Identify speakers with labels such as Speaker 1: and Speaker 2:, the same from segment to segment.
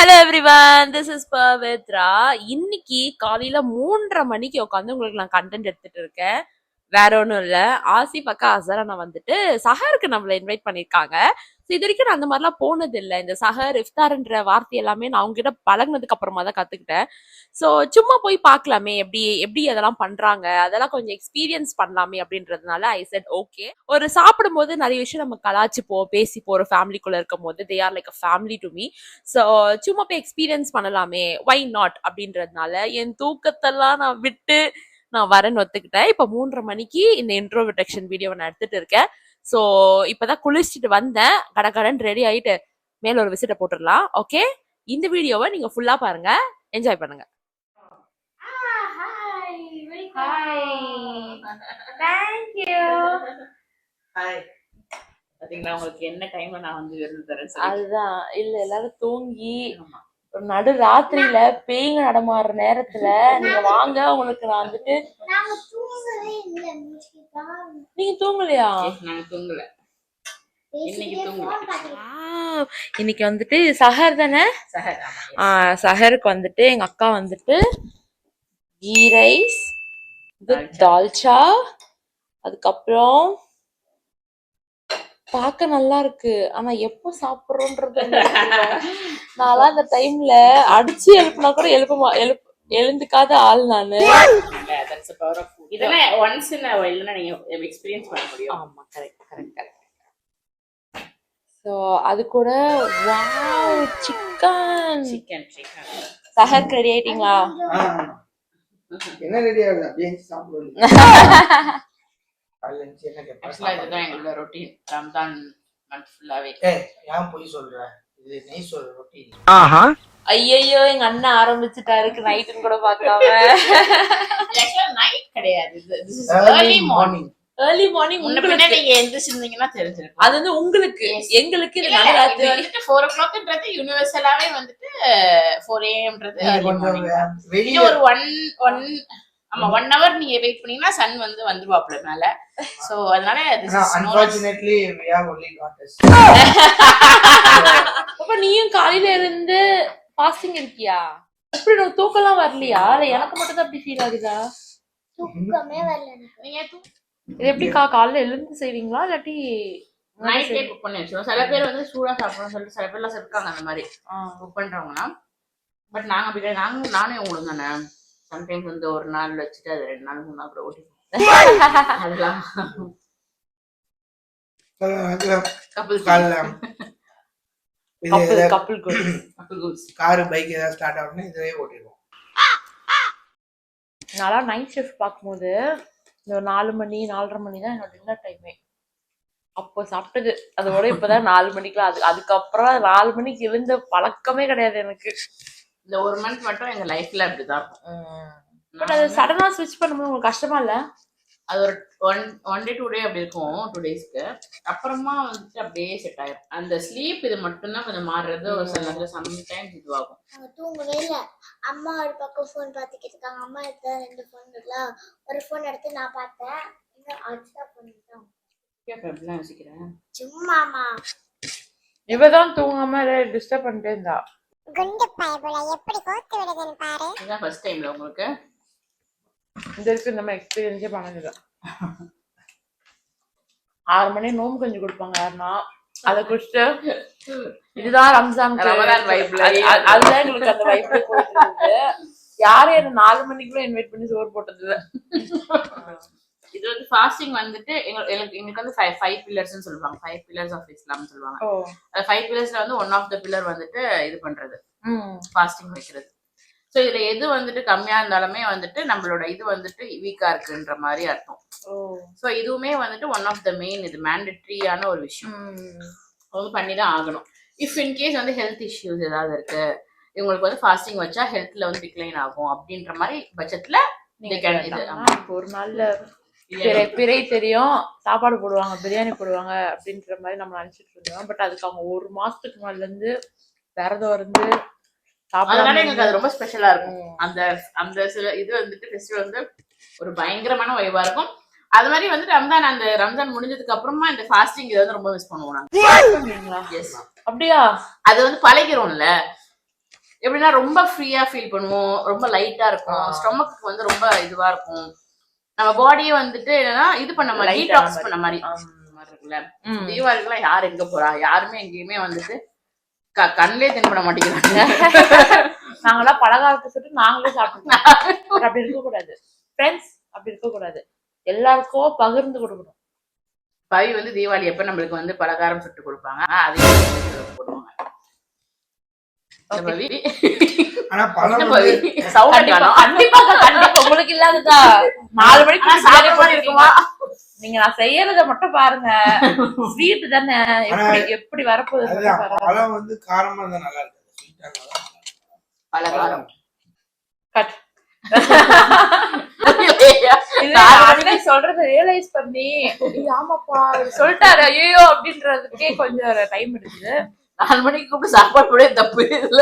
Speaker 1: Hello everyone, this is Pavithra. இன்னைக்கு காலையில 3:30 மணிக்கு உட்காந்து உங்களுக்கு நான் கண்டென்ட் எடுத்துட்டு இருக்கேன். வேற ஒன்றும் இல்லை, ஆசிஃப் அக்கா அசரானா வந்துட்டு சஹருக்கு நம்மளை இன்வைட் பண்ணியிருக்காங்க. ஸோ இது வரைக்கும் நான் அந்த மாதிரிலாம் போனது இல்லை. இந்த சஹர் இஃப்தார்ன்ற வார்த்தை எல்லாமே நான் அவங்ககிட்ட பழகினதுக்கு அப்புறமா தான் கற்றுக்கிட்டேன். ஸோ சும்மா போய் பார்க்கலாமே, எப்படி எப்படி அதெல்லாம் பண்ணுறாங்க, அதெல்லாம் கொஞ்சம் எக்ஸ்பீரியன்ஸ் பண்ணலாமே அப்படின்றதுனால ஐ செட் ஓகே. ஒரு சாப்பிடும்போது நிறைய விஷயம் நம்ம கலாச்சிப்போம், பேசிப்போம். ஒரு ஃபேமிலிக்குள்ளே இருக்கும் போது they are like a family to me. So சும்மா போய் எக்ஸ்பீரியன்ஸ் பண்ணலாமே, வை நாட் அப்படின்றதுனால என் தூக்கத்தெல்லாம் நான் விட்டு நான் வரேன்னு ஒத்துக்கிட்டேன். இப்போ 3:30 மணிக்கு இந்த இன்ட்ரோடக்ஷன் வீடியோவை நான் எடுத்துட்டு இருக்கேன். ஸோ இப்போதான் குளிச்சுட்டு வந்தேன், கடகடன்னு ரெடி ஆயிட்டு மேல ஒரு விசிட்டை போட்டுடலாம். ஓகே, இந்த வீடியோவை நீங்க ஃபுல்லா பாருங்க, என்ஜாய் பண்ணுங்க.
Speaker 2: பாத்தீங்களா உங்களுக்கு என்ன டைம்ல நான் வந்து விருந்து தரேன்.
Speaker 1: அதுதான் இல்ல, எல்லாரும் தூங்கி ஒரு நடு ராத்திரியில பேய்ங்க நடமாடுற நேரத்துல நீங்க வாங்க, உங்களுக்கு நான் வந்துட்டு. நீங்க தூங்கலையா?
Speaker 2: நாங்க தூங்கல, இன்னைக்கு தூங்கல.
Speaker 1: இன்னைக்கு வந்துட்டு சஹர் தானே? சஹருக்கு வந்துட்டு எங்க அக்கா வந்துட்டு கீ ரைஸ் வித் தால்ச்சா, அதுக்கப்புறம் பார்க்க நல்லா இருக்கு. ஆனா எப்போ சாப்பிடுறோன்றது நான்லாம் அந்த டைம்ல அடிச்சு எழுப்புனா கூட எழுந்துக்காத ஆள் நானு.
Speaker 2: இதெல்லாம் ஒன்ஸ் இன் a while நீங்க எக்ஸ்பீரியன்ஸ் பண்ண முடியும்.
Speaker 1: ஆமா, கரெக்ட் கரெக்ட் கரெக்ட். சோ அது கூட வாவ், சிக்கன் சஹர் ரெடி ஆயிட்டீங்களா?
Speaker 3: என்ன ரெடி ஆகுது அப்படியே சாப்பிடுவோம்.
Speaker 2: இதுதான் எங்களோட ரொட்டீன் ரம்ஜான் மந்த் ஃபுல்லாவே.
Speaker 3: ஏன் போய் சொல்ற, இது நெய் சோறு ரொட்டீன்.
Speaker 1: ஐயோ, எங்க அண்ணன் ஆரம்பிச்சுட்டாரு நைட்டுன்னு கூட பார்க்காம.
Speaker 2: நைட் கிடையாது,
Speaker 1: ஏர்லி மார்னிங்.
Speaker 2: முன்ன நீங்க எந்திரிச்சிருந்தீங்கன்னா தெரிஞ்சிருக்கும்.
Speaker 1: அது வந்து உங்களுக்கு, எங்களுக்கு இது
Speaker 2: வந்துட்டு 4 o'clockன்றது யூனிவர்சலாவே வந்துட்டு 4 AM-ன்றது இது ஒரு 1 hour நீங்க வெயிட் பண்ணீங்கன்னா சன் வந்து வந்துருவாப்ல மேல. சோ அதனால
Speaker 3: unfortunately we have only daughters.
Speaker 1: அப்ப நீயும் காலையில இருந்து ஃபாஸ்டிங் இருக்கியா? எப்படி உனக்கு தூக்கம்லாம் வரலையா? இல்ல எனக்கு மட்டும் தான் அப்படி ஃபீல் ஆகுதா?
Speaker 4: தூக்கமே வரல.
Speaker 1: நீங்க இது எப்படி காலையில எழுந்து செய்வீங்களா இல்லாட்டி
Speaker 2: நைட்லயே குக் பண்ணி வச்சிருவோம்? சில பேர் வந்து சூடா சாப்பிடணும்னு சொல்லிட்டு சில பேர்லாம் இருக்காங்க அந்த மாதிரி குக் பண்றவங்கன்னா. பட் நாங்க அப்படி நானே உங்களுக்கு தானே சம்டைம்ஸ் வந்து ஒரு நாள் வச்சுட்டு அது 2 நாள் 3 நாள் கூட ஓட்டி அதெல்லாம்
Speaker 3: கார் பைக் ஏதாவது ஸ்டார்ட் ஆகணும்னா இதுவே ஓட்டிடுவோம்.
Speaker 1: நல்லா நைட் ஷிஃப்ட் பார்க்கும்போது இந்த 4 மணி 4:30 மணி தான் என்னோட டின்னர் டைமே. அப்போ சாப்பிட்டது அதோட இப்பதான் 4 மணிக்குலாம். அதுக்கப்புறம் 4 மணிக்கு எழுந்த பழக்கமே கிடையாது எனக்கு.
Speaker 2: இந்த 1 மந்த் மட்டும் எங்க லைஃப்ல அப்படிதான்.
Speaker 1: பட் அது சடனா ஸ்விட்ச் பண்ணும்போது உங்களுக்கு கஷ்டமா இல்ல?
Speaker 2: அது ஒரு 1 day 2 day அப்படி இருக்கும், 2 daysக்கு அப்புறமா வந்துட்டு அப்படியே செட் ஆயிடும். அந்த ஸ்லீப் இது மட்டும்தான் கொஞ்சம் மாறுறது. ஒரு சில நேரத்துல சம்டைம்ஸ் இதுவாகும்.
Speaker 4: தூங்கவே இல்ல. அம்மா ஒரு பக்கம் போன் பாத்துக்கிட்டு இருக்காங்க. அம்மா எடுத்த 2 போன் இருக்குல்ல, ஒரு போன் எடுத்து நான் பார்த்தேன், இன்னும் அடிச்சா பண்ணிட்டோம்.
Speaker 2: எப்படிலாம் யோசிக்கிறேன்
Speaker 4: சும்மாமா.
Speaker 1: இவதான் தூங்காம டிஸ்டர்ப் பண்ணிட்டே இருந்தா.
Speaker 4: குண்டு பைபிள எப்படி கோத்து விடுதுன்னு பாரு.
Speaker 2: இதான் ஃபர்ஸ்ட் டைம்ல உங்களுக்கு
Speaker 1: இந்த இருக்கு நம்ம எக்ஸ்பீரியன்ஸே பண்ணது. 6 மணி நோம்பு கஞ்சி கொடுப்பாங்க யாருன்னா, அதை குடிச்சிட்டு இதுதான் ரம்ஜான்
Speaker 2: வைப்ல
Speaker 1: அதுதான் எங்களுக்கு அந்த வைப்ல போயிட்டு இருந்தது. யாரும் என்ன 4 மணிக்குள்ள இன்வைட் பண்ணி சோறு போட்டது இல்லை.
Speaker 2: இது வந்து ஃபாஸ்டிங் வந்துட்டு எங்களுக்கு வந்து 5 pillars சொல்லுவாங்க. 5 pillars of Islam சொல்லுவாங்க. 5 pillarsல வந்து ஒன் ஆஃப் த பில்லர் வந்துட்டு இது பண்றது, ஃபாஸ்டிங் வைக்கிறது. ஸோ இதுல எது வந்துட்டு கம்மியா இருந்தாலுமே வந்துட்டு நம்மளோட இது வந்துட்டு வீக்கா இருக்குன்ற மாதிரி அர்த்தம். ஸோ இதுவுமே வந்துட்டு ஒன் ஆஃப் த மெயின், இது மேண்டட்ரியான ஒரு விஷயம், அவங்க பண்ணிதான் ஆகணும். இஃப் இன்கேஸ் வந்து ஹெல்த் இஷ்யூஸ் ஏதாவது இருக்கு, இவங்களுக்கு வந்து ஃபாஸ்டிங் வச்சா ஹெல்த்ல வந்து டிக்ளைன் ஆகும் அப்படின்ற மாதிரி பட்சத்துல
Speaker 1: ஒரு நாள்ல பிறை தெரியும், சாப்பாடு போடுவாங்க, பிரியாணி போடுவாங்க அப்படின்ற மாதிரி நம்ம நினைச்சிட்டு இருந்தோம். பட் அதுக்கு அவங்க 1 மாசத்துக்கு முன்னாடில இருந்து விரதம் இருந்து
Speaker 2: அதனால எனக்கு அது ரொம்ப ஸ்பெஷலா இருக்கும். அந்த சில இது வந்துட்டு ஃபெஸ்டிவல் வந்து ஒரு பயங்கரமான வைபா இருக்கும். அது மாதிரி வந்துட்டு ரம்ஜான் முடிஞ்சதுக்கு அப்புறமா இந்த ஃபாஸ்டிங் இதை வந்து ரொம்ப மிஸ் பண்ணுவோம் நாங்க.
Speaker 1: அப்படியா?
Speaker 2: அது வந்து பழகிறோம்ல. எப்படின்னா ரொம்ப ஃப்ரீயா ஃபீல் பண்ணுவோம், ரொம்ப லைட்டா இருக்கும், ஸ்டொமக்கு வந்து ரொம்ப இதுவா இருக்கும், நம்ம பாடியே வந்துட்டு என்னன்னா இது பண்ண மாதிரி டீடாக்ஸ் பண்ண மாதிரி இருக்குல்ல. தீபாவளிக்குலாம் யார் எங்க போறா, யாருமே எங்கேயுமே வந்துட்டு கண்ணிலே தென்பட மாட்டேங்கிறாங்க.
Speaker 1: நாங்களாம் பலகாரத்தை சுட்டு நாங்களே சாப்பிட்டோம். அப்படி இருக்க கூடாது ஃப்ரெண்ட்ஸ், அப்படி இருக்க கூடாது. எல்லாருக்கும் பகிர்ந்து கொடுக்கணும்.
Speaker 2: பவி வந்து தீபாவளி அப்ப நம்மளுக்கு வந்து பலகாரம் சுட்டு கொடுப்பாங்க, அதையும் போடுவாங்க.
Speaker 3: ஆனா பழம்
Speaker 1: கண்டிப்பா உங்களுக்கு இல்லாததா 4 மணிக்கு சாப்பிட இருக்குமா? நீங்க நான் செய்யறத மட்டும் பாருங்க. ஸ்வீட் தானே, எப்படி வரப்போகுது.
Speaker 3: பழம் வந்து காரமா தான் நல்லா இருக்கு.
Speaker 2: பலகாரம்
Speaker 1: கட் சொல்றத ரியலைஸ் பண்ணி ஆமாப்பா சொல்லிட்டாரு ஐயோ அப்படின்றதுக்கே கொஞ்சம் டைம் எடுக்குது.
Speaker 2: 4 மணிக்கு கூப்பிட்டு சாப்பாடு கூட தப்பு இல்ல,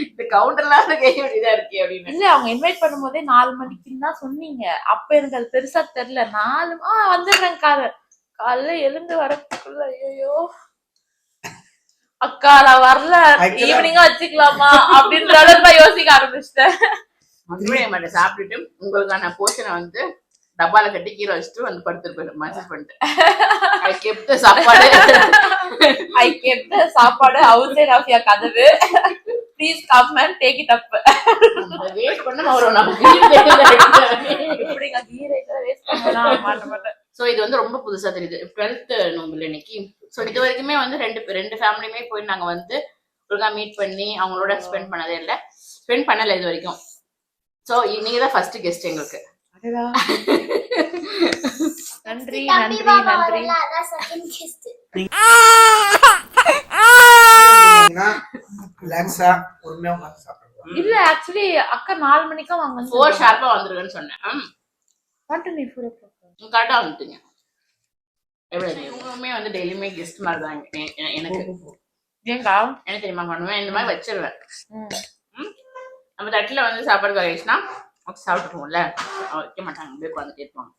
Speaker 2: இந்த கவுண்டர்லாம் கேட்க வேண்டியதா இருக்கே அப்படின்னு.
Speaker 1: இல்ல அவங்க இன்வைட் பண்ணும் போதே 4 மணிக்குன்னு தான் சொன்னீங்க. அப்ப எனக்கு அது பெருசா தெரியல. 4 வந்துடுறேன் காலைல எழுந்து வரக்குள்ள ஐயோ அக்கா நான் வரல, ஈவினிங்கா வச்சுக்கலாமா அப்படின்ற அளவுக்கு யோசிக்க ஆரம்பிச்சிட்டேன்.
Speaker 2: சாப்பிட்டுட்டு உங்களுக்கான போர்ஷனை வந்து டப்பால கட்டி கீரை வச்சுட்டு வந்து படுத்துருப்பேன் மசாஜ் பண்ணிட்டு. ஐ கெப்ட்
Speaker 1: சாப்பாடு அவுட்சைட் ஆஃப் யுவர் கதவு, please come and take it up.
Speaker 2: Waste பண்ண வரும் நமக்கு.
Speaker 1: இப்படிங்க கீரை வேஸ்ட் பண்ணலாம் மாட்டேன்.
Speaker 2: சோ இது வந்து ரொம்ப புதுசா தெரியுது 12th நோம்புல இன்னைக்கு. சோ இது வரைக்குமே வந்து ரெண்டு ஃபேமிலியுமே போய் நாங்க வந்து ஒழுங்கா மீட் பண்ணி அவங்களோட ஸ்பெண்ட் பண்ணல இது வரைக்கும். சோ நீங்க தான் ஃபர்ஸ்ட் கெஸ்ட் எங்களுக்கு.
Speaker 1: நன்றி நன்றி நன்றி. இல்ல ஆக்சுவலி அக்கா 4 மணிக்கா வாங்க
Speaker 2: 4 ஷார்ப்பா வந்துருங்கன்னு சொன்னேன். கரெக்டா வந்துட்டீங்க. இவங்களுமே வந்து டெய்லியுமே கெஸ்ட் மாதிரி தான் எனக்கு.
Speaker 1: ஏங்கா
Speaker 2: என்ன தெரியுமா பண்ணுவேன், இந்த மாதிரி வச்சிருவேன். நம்ம தட்டுல வந்து சாப்பாடு வகைச்சுன்னா சாப்பிட்டுருவோம்ல, வைக்க மாட்டாங்க, அப்படியே உட்காந்து கேட்பாங்க.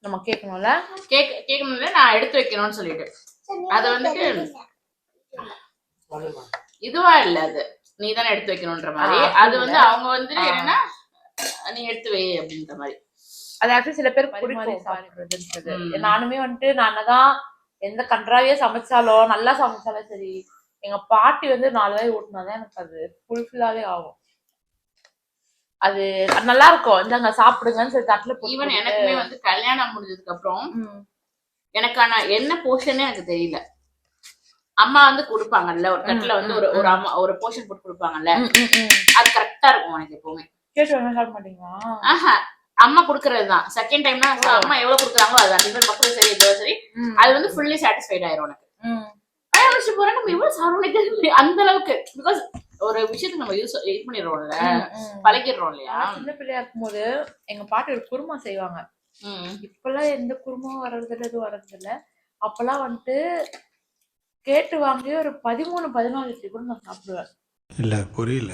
Speaker 1: நம்ம கேட்கணும்ல,
Speaker 2: கேட்கணும்ல, நான் எடுத்து வைக்கணும்னு சொல்லிட்டு அது வந்துட்டு இதுவா இல்ல, அது நீ தானே எடுத்து வைக்கணும்ன்ற மாதிரி. அது வந்து அவங்க வந்து என்னன்னா நீ எடுத்து வை அப்படின்ற மாதிரி.
Speaker 1: அது ஆக்சுவலி சில பேர் சாப்பிடுறதுன்றது. நானுமே வந்துட்டு நானதான் எந்த கன்றாவியா சமைச்சாலும் நல்லா சமைச்சாலும் சரி, எங்க பாட்டி வந்து 4 வாய் ஊட்டினாதான் எனக்கு அது ஃபுல்ஃபில்லாவே ஆகும். அது நல்லா இருக்கும். இந்தாங்க சாப்பிடுங்கன்னு சொல்லி தட்டுல போட்டு.
Speaker 2: ஈவன் எனக்குமே வந்து கல்யாணம் முடிஞ்சதுக்கு அப்புறம் எனக்கான என்ன போர்ஷனே எனக்கு தெரியல. அம்மா வந்து கொடுப்பாங்கல்ல ஒரு தட்டுல வந்து ஒரு அம்மா ஒரு போர்ஷன் போட்டு கொடுப்பாங்கல்ல, அது கரெக்டா இருக்கும் எனக்கு எப்பவுமே.
Speaker 1: கேட்டு சாப்பிட மாட்டீங்களா?
Speaker 2: ஆஹா, அம்மா குடுக்கறதுதான். செகண்ட் டைம்னா அம்மா எவ்வளவு குடுக்குறாங்களோ அதுதான். டிஃபன் மக்களும் சரி இதுவும் சரி, அது வந்து ஃபுல்லி சாட்டிஸ்ஃபைட் ஆயிரும் எனக்கு. வருஷம் போறேன் நம்ம எவ்வளவு சாப்பிட அந்த அளவுக்கு. பிகாஸ் ஒரு விஷயத்துக்கு நம்ம இது பண்ணிடுறோம்ல, பழகிடுறோம் இல்லையா.
Speaker 1: சின்ன பிள்ளையா இருக்கும் போது எங்க பாட்டி ஒரு குருமா செய்வாங்க. இப்பெல்லாம் எந்த குருமாவும் வர்றது இல்லை, எதுவும் வர்றது இல்லை. அப்பெல்லாம் வந்துட்டு கேட்டு வாங்கி ஒரு 13-14 கூட நான் சாப்பிடுவேன்.
Speaker 5: இல்ல புரியல.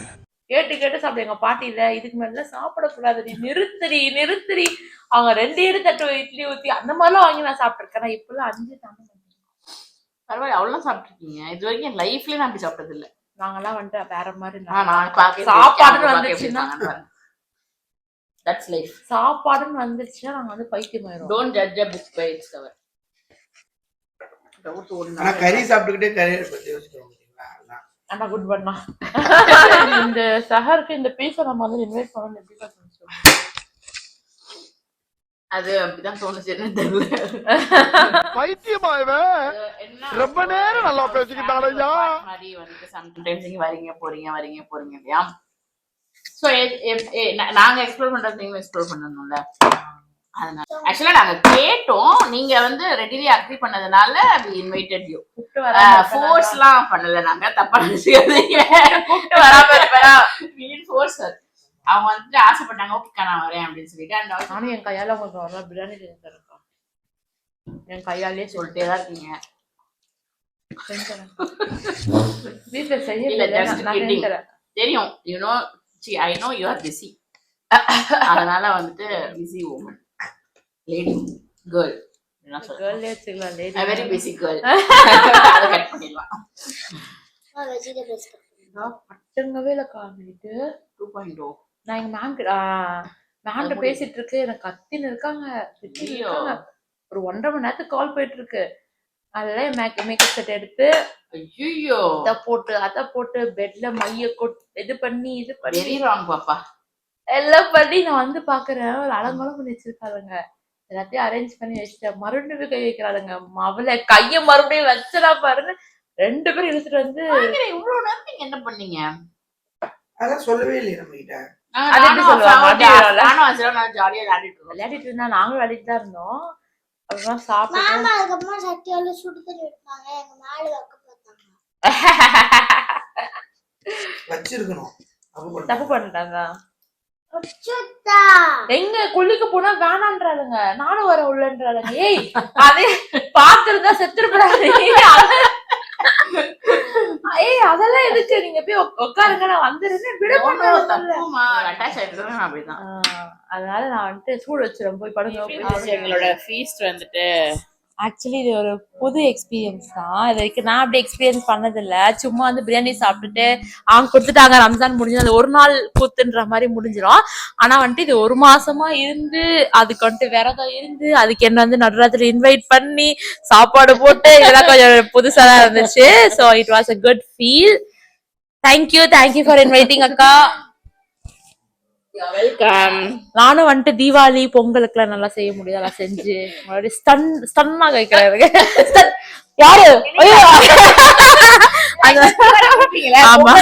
Speaker 1: கேட்டு சாப்பிடு. எங்க பாட்டி இல்ல இதுக்கு மேல சாப்பிடக்கூடாது, நீ நிறுத்துறி. அவங்க 2 தட்டு இட்லி ஊத்தி அந்த மாதிரிலாம் வாங்கி நான் சாப்பிட்டுருக்கேன். இப்பெல்லாம் 5 தாங்க.
Speaker 2: பரவாயில்ல, அவ்வளவு சாப்பிட்டுருக்கீங்க. இது வரைக்கும் என் லைஃப்லயே நான் அப்படி சாப்பிட்டது இல்லை.
Speaker 1: நாங்கெல்லாம் வந்துட்டு வேற மாதிரி
Speaker 2: சாப்பாடுன்னு வந்துச்சுன்னா தட்ஸ் லைஃப்.
Speaker 1: சாப்பாடுன்னு வந்துச்சுன்னா நாங்க வந்து பைத்தியமாயிரும்.
Speaker 2: Don't judge a book by its cover.
Speaker 3: ஆனா கறி சாப்பிட்டுக்கிட்டே கறியை பத்தி யோசிக்கிறோம் பாத்தீங்களா?
Speaker 1: ஆனா குட் பண்ணா இந்த சஹருக்கு இந்த பீஸை நம்ம வந்து இன்வைட் பண்ணணும். எப்படி சொல்லுங்க,
Speaker 2: அது அப்படிதான் தோணுச்சு. என்ன தெரியல,
Speaker 5: பைத்தியமாயவே ரொம்ப நேரம் நல்லா பேசிக்கிட்டாலையா
Speaker 2: மாதிரி வந்து சம்டைம்ஸ் நீங்க வரீங்க போறீங்க இல்லையா. சோ நாங்க எக்ஸ்ப்ளோர் பண்றது நீங்க எக்ஸ்ப்ளோர் பண்ணணும்ல. அதனால ஆக்சுவலா நாங்க கேட்டோம், நீங்க வந்து ரெடிலி அக்ரி பண்ணதுனால we invited you. ஃபோர்ஸ்லாம் பண்ணல, நாங்க தப்பா நினைச்சுக்காதீங்க. கூப்பிட்டு வராம இருப்பா ஃபோர்ஸ். அவங்க வந்துட்டு ஆசைப்பட்டாங்க, ஓகேக்கா நான் வரேன் அப்படின்னு சொல்லிட்டு.
Speaker 1: நானும் என் கையால உங்களுக்கு வரல பிரியாணி செஞ்சு தரேன். என் கையாலே
Speaker 2: சொல்லிட்டே தான் இருக்கீங்க.
Speaker 1: வீட்டுல செய்ய
Speaker 2: தெரியும். I know you are busy. அதனால வந்துட்டு பிஸி woman, lady, girl.
Speaker 1: கேர்ள்லே வச்சுக்கலாம், lady.
Speaker 2: A very busy girl. அத கட் பண்ணிடலாம்.
Speaker 1: பட்டுங்கவே இல்லக்கா நைட்டு
Speaker 2: 2.0.
Speaker 1: நான் எங்க மேம்கிட்ட பேசிட்டு இருக்கு எனக்கு கத்தின்னு இருக்காங்க திட்டின்னு
Speaker 2: ஐயோ.
Speaker 1: இருக்காங்க. ஒரு 1.5 மணி நேரத்துக்கு கால் போயிட்டு இருக்கு. அதெல்லாம் மேக்கப் செட் எடுத்து
Speaker 2: ஐயோ,
Speaker 1: அத போட்டு பெட்ல மைய இது பண்ணி
Speaker 2: வெரி ராங் பாப்பா.
Speaker 1: எல்லாம் பண்ணி நான் வந்து பாக்குறேன். ஒரு அலங்கோலம் பண்ணி வச்சிருக்காளுங்க. எல்லாத்தையும் அரேஞ்ச் பண்ணி வச்சுட்டேன். மறுபடியும் போய் கை வைக்கிறாளுங்க. அவளை கைய மறுபடியும் வச்சடா பாருன்னு 2 பேரும் இழுத்துட்டு வந்து
Speaker 2: இவ்வளவு நேரம் நீங்க என்ன பண்ணீங்க?
Speaker 3: அதான் சொல்லவே இல்லையே நம்ம கிட்ட.
Speaker 1: அது எப்படி சொல்லுவாங்க?
Speaker 2: ஜாலியா விளையாடிட்டு
Speaker 1: விளையாடிட்டு இருந்தா நாங்களும் விளையாடிட்டு தான் இருந்தோம். அப்புறம் சாப்பிட்டு
Speaker 4: மாமா அதுக்கப்புறமா சட்டியால சுடு தண்ணி எடுத்தாங்க எங்க மேல வைக்க பார்த்தாங்க.
Speaker 3: வச்சிருக்கணும்.
Speaker 1: தப்பு பண்ணிட்டாங்க.
Speaker 4: அச்சோத்தா.
Speaker 1: எங்க குளிக்க போனா வேணான்றாளுங்க. நானும் வர உள்ளன்றாளுங்க. ஏய் அதே பாத்துருந்தா செத்துருப்படாது. ஏய் அதெல்லாம் எதுக்கு நீங்க போய் உட்காருங்க நான் வந்துருந்தேன் விட மாட்டேன்.
Speaker 2: தப்புமா, அட்டாச் ஆயிட்டு அப்படிதான்.
Speaker 1: அதனால நான் வந்துட்டு சூடு வச்சிரும் போய் படுங்க.
Speaker 2: எங்களோட ஃபீஸ்ட் வந்துட்டு
Speaker 1: ஆக்சுவலி இது ஒரு புது எக்ஸ்பீரியன்ஸ் தான். இது வரைக்கும் நான் அப்படி எக்ஸ்பீரியன்ஸ் பண்ணது இல்ல. சும்மா வந்து பிரியாணி சாப்பிட்டுட்டு அவங்க கொடுத்துட்டாங்க, ரம்ஜான் முடிஞ்சு அது ஒரு நாள் கூத்துன்ற மாதிரி முடிஞ்சிடும். ஆனா வந்துட்டு இது 1 மாசமா இருந்து அதுக்கு வந்துட்டு விரதம் இருந்து அதுக்கு என்ன வந்து நடுராத்திரி இன்வைட் பண்ணி சாப்பாடு போட்டு இதெல்லாம் கொஞ்சம் புதுசா தான் இருந்துச்சு. So it was a good feel. Thank you for inviting அக்கா.
Speaker 2: வெல்கம்.
Speaker 1: நானும் வந்துட்டு தீபாவளி பொங்கலுக்கு எல்லாம் நல்லா செய்ய முடியும். அதெல்லாம் செஞ்சு ஸ்டன்னா வைக்கிறாரு. யாரு ஆமா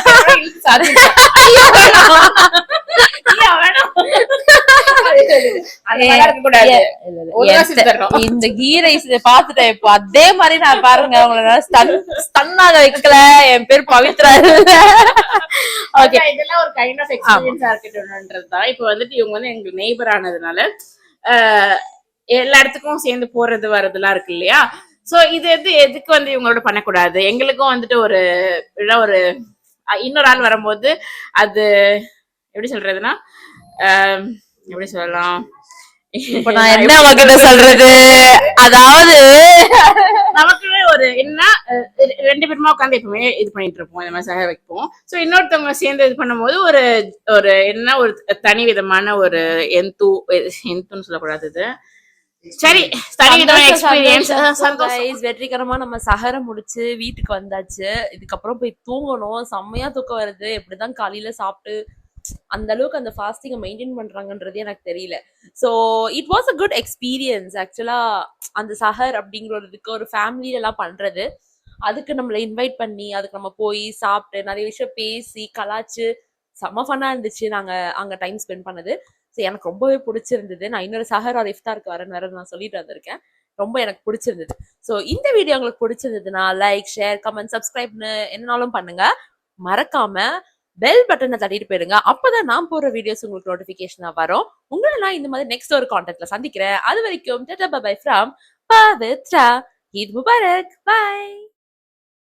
Speaker 1: இந்த கீ ரைஸ் பாத்துட்டேன் இப்போ. அதே மாதிரி நான் பாருங்க உங்களை ஸ்டன்னாக வைக்கல. என் பேர் பவித்ரா.
Speaker 2: ஓகே, இதெல்லாம் ஒரு கைண்ட் ஆஃப் எக்ஸ்பீரியன்ஸா இருக்கட்டும்ன்றதுதான். இப்போ வந்துட்டு இவங்க வந்து எங்களுக்கு நெய்பர் ஆனதுனால எல்லா இடத்துக்கும் சேர்ந்து போறது வர்றதுலாம் இருக்கு இல்லையா. சோ இது எதுக்கு வந்து இவங்களோட பண்ணக்கூடாது. எங்களுக்கும் வந்துட்டு ஒரு இன்னொரு ஆள் வரும்போது அது எப்படி சொல்றதுன்னா எப்படி சொல்லலாம்,
Speaker 1: இப்ப நான் என்ன உங்ககிட்ட சொல்றது, அதாவது
Speaker 2: நமக்குமே ஒரு என்ன 2 பேருமா உட்காந்து எப்பவுமே இது பண்ணிட்டு இருப்போம், இந்த மாதிரி சக வைப்போம். சோ இன்னொருத்தவங்க சேர்ந்து இது பண்ணும்போது ஒரு என்ன ஒரு தனி விதமான ஒரு எந்துன்னு சொல்லக்கூடாது. இது சரி,
Speaker 1: வெற்றிகரமா நம்ம சஹரம் முடிச்சு வீட்டுக்கு வந்தாச்சு. இதுக்கப்புறம் போய் தூங்கணும். செம்மையா தூக்கம் வருது. எப்படிதான் காலையில சாப்பிட்டு அந்த அளவுக்கு அந்த ஃபாஸ்டிங்கை மெயின்டைன் பண்றாங்கன்றதே எனக்கு தெரியல. So it was a good experience. ஆக்சுவலா அந்த சஹர் அப்படிங்கிறதுக்கு ஒரு ஃபேமிலியில எல்லாம் பண்றது, அதுக்கு நம்மளை இன்வைட் பண்ணி அதுக்கு நம்ம போய் சாப்பிட்டு நிறைய விஷயம் பேசி கலாச்சு செம்ம ஃபன்னா இருந்துச்சு. நாங்க அங்க டைம் ஸ்பெண்ட் பண்ணது. ஸோ எனக்கு ரொம்பவே பிடிச்சிருந்தது. நான் இன்னொரு சஹர் ஒரு இஃப்தாருக்கு வரேன் நான் சொல்லிட்டு வந்திருக்கேன். ரொம்ப எனக்கு பிடிச்சிருந்தது. ஸோ இந்த வீடியோ உங்களுக்கு பிடிச்சிருந்ததுன்னா லைக், ஷேர், கமெண்ட், சப்ஸ்கிரைப்னு என்னனாலும் பண்ணுங்க. மறக்காம பெல் பட்டனை தட்டிட்டு போயிடுங்க. அப்பதான் நான் போடுற வீடியோஸ் உங்களுக்கு நோட்டிபிகேஷனா வரும். உங்களை நான் இந்த மாதிரி நெக்ஸ்ட் ஒரு கான்டெக்ட்ல சந்திக்கிறேன். அது வரைக்கும் பை ஃப்ரம் பவித்ரா. ஈத் முபாரக். பை.